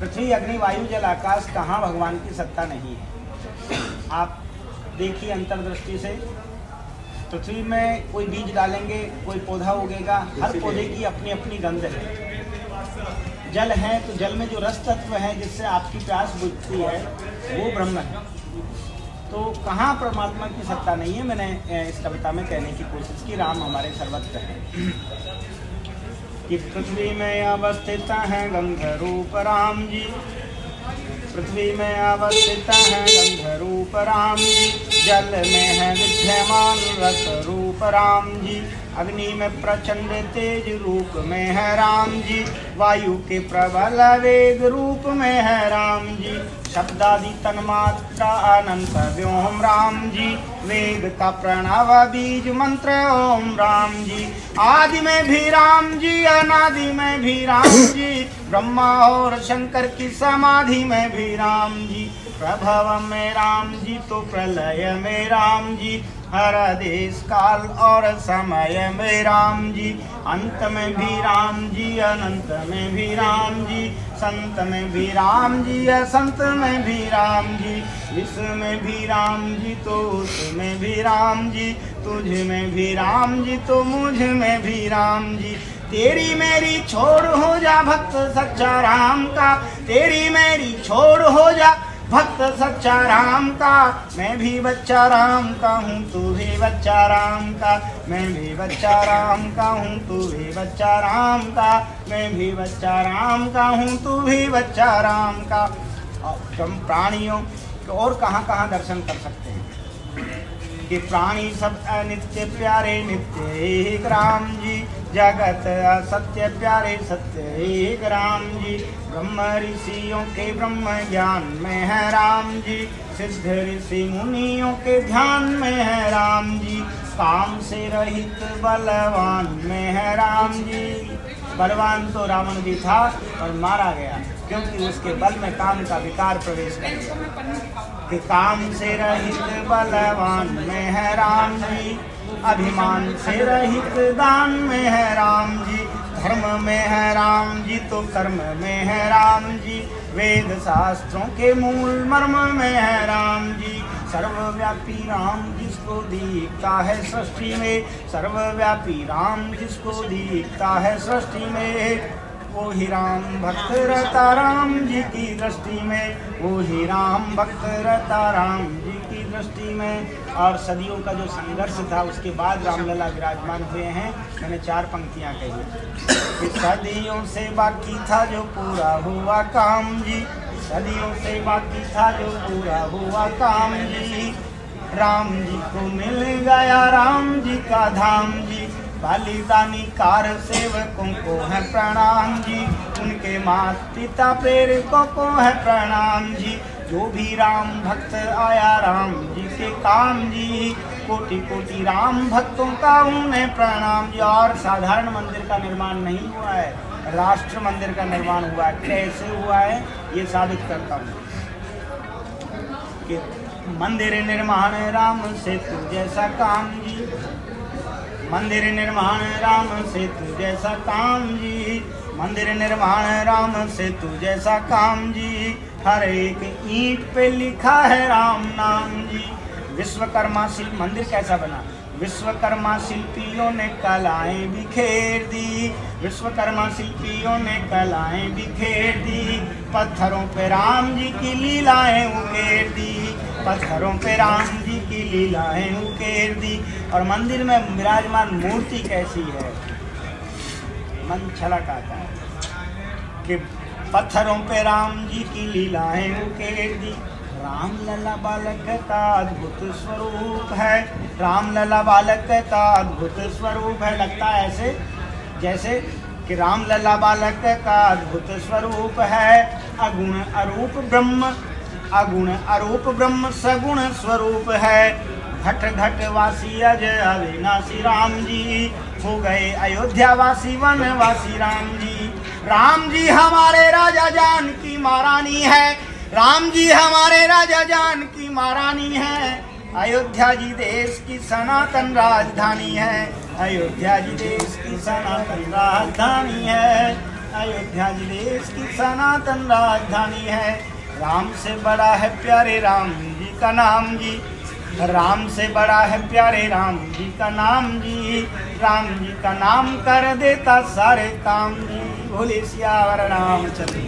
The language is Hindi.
पृथ्वी अग्नि वायु जल आकाश, कहाँ भगवान की सत्ता नहीं है। आप देखिए अंतर्दृष्टि से, पृथ्वी में कोई बीज डालेंगे, कोई पौधा उगेगा, हर पौधे की अपनी अपनी गंध है। जल है तो जल में जो रस तत्व है जिससे आपकी प्यास बुझती है वो ब्रह्म है। तो कहाँ परमात्मा की सत्ता नहीं है, मैंने इस कविता में कहने की कोशिश की। राम हमारे सर्वत्र हैं कि पृथ्वी में अवस्थित हैं गंध रूप राम जी, पृथ्वी में अवस्थित है गंध रूप राम जी, जल में है विद्यमान रस रूप राम जी, अग्नि में प्रचंड तेज रूप में है राम जी, वायु के प्रबल वेग रूप में है राम जी, शब्दादि तन्मात्रा अनंत व्योम राम जी, वेद का प्रणव बीज मंत्र ओम राम जी, आदि में भी राम जी, अनादि में भी राम जी, ब्रह्मा और शंकर की समाधि में भी राम जी, प्रभव में राम जी तो प्रलय में राम जी, हर देश काल और समय में राम जी, अंत में भी राम जी, अनंत में भी राम जी, संत में भी राम जी, असंत में भी राम जी, इसमें भी राम जी तो उसमें भी राम जी, तुझ में भी राम जी तो मुझ में भी राम जी, तेरी मेरी छोड़ हो जा भक्त सच्चा राम का, तेरी मेरी छोड़ हो जा भक्त सच्चा राम का, मैं भी बच्चा राम का हूँ तू भी बच्चा राम का, मैं भी बच्चा राम का हूँ तू भी बच्चा राम का, मैं भी बच्चा राम का हूँ तू भी बच्चा राम का। हम प्राणियों और कहाँ कहाँ दर्शन कर सकते हैं कि प्राणी सब अनित्य प्यारे नित्य एक राम जी, जगत असत्य प्यारे सत्य एक राम जी, ब्रह्म ऋषियों के ब्रह्म ज्ञान में है राम जी, सिद्ध ऋषि मुनियों के ध्यान में है राम जी, काम से रहित बलवान में है राम जी। बलवान तो रावण भी था और मारा गया क्योंकि उसके बल में काम का विकार प्रवेश कर गया। कि काम से रहित बलवान में है राम जी, अभिमान से रहित दान में है राम जी, धर्म में है राम जी तो कर्म में है राम जी, वेद शास्त्रों के मूल मर्म में है राम जी, सर्वव्यापी राम जिसको दिखता है सृष्टि में, सर्वव्यापी राम जिसको दिखता है सृष्टि में, वो ही राम भक्त रहता राम जी की दृष्टि में, वो ही राम भक्त रहता राम जी की दृष्टि में। और सदियों का जो संघर्ष था उसके बाद रामलला विराजमान हुए हैं। मैंने 4 पंक्तियां कही कि सदियों से बाकी था जो पूरा हुआ काम जी, सदियों से बाकी था जो पूरा हुआ काम जी, राम जी को मिल गया राम जी का धाम जी, बालिदानी कार सेवकों को है प्रणाम जी, उनके माता पिता प्रेरकों को है प्रणाम जी, जो भी राम भक्त आया राम जी के काम जी, कोटि कोटि राम भक्तों का उन्हें प्रणाम जी। और साधारण मंदिर का निर्माण नहीं हुआ है, राष्ट्र मंदिर का निर्माण हुआ है। कैसे हुआ है ये साबित करता हूँ कि मंदिर निर्माण राम सेतु जैसा काम जी, मंदिर निर्माण राम सेतु जैसा काम जी, मंदिर निर्माण राम सेतु जैसा काम जी, हर एक ईंट पे लिखा है राम नाम जी। विश्वकर्मा शिल्प मंदिर कैसा बना, विश्वकर्मा शिल्पियों ने कलाएं बिखेर दी, विश्वकर्मा शिल्पियों ने कलाएं बिखेर दी, पत्थरों पे राम जी की लीलाएं उकेर दी, पत्थरों पे राम जी की लीलाएं उकेर दी। और मंदिर में विराजमान मूर्ति कैसी है, मन छलक आता है कि पत्थरों पे राम जी की लीलाएं उकेर दी। राम लला बालक का अद्भुत स्वरूप है, राम लला बालक का अद्भुत स्वरूप है। लगता है ऐसे जैसे कि राम लला बालक का अद्भुत स्वरूप है, अगुण अरूप ब्रह्म, अगुण अरूप ब्रह्म सगुण स्वरूप है, घट घट वासी अजय अविनाशी राम जी, हो गए अयोध्या वासी वनवासी राम जी। राम जी हमारे राजा जानकी महारानी है, राम जी हमारे राजा जानकी महारानी है, अयोध्या जी देश की सनातन राजधानी है, अयोध्या जी देश की सनातन राजधानी है, अयोध्या देश की सनातन राजधानी है। राम से बड़ा है प्यारे राम जी का नाम जी, राम से बड़ा है प्यारे राम जी का नाम जी, राम जी का नाम कर देता सारे काम जी। भोले सियावर रामचंद्र।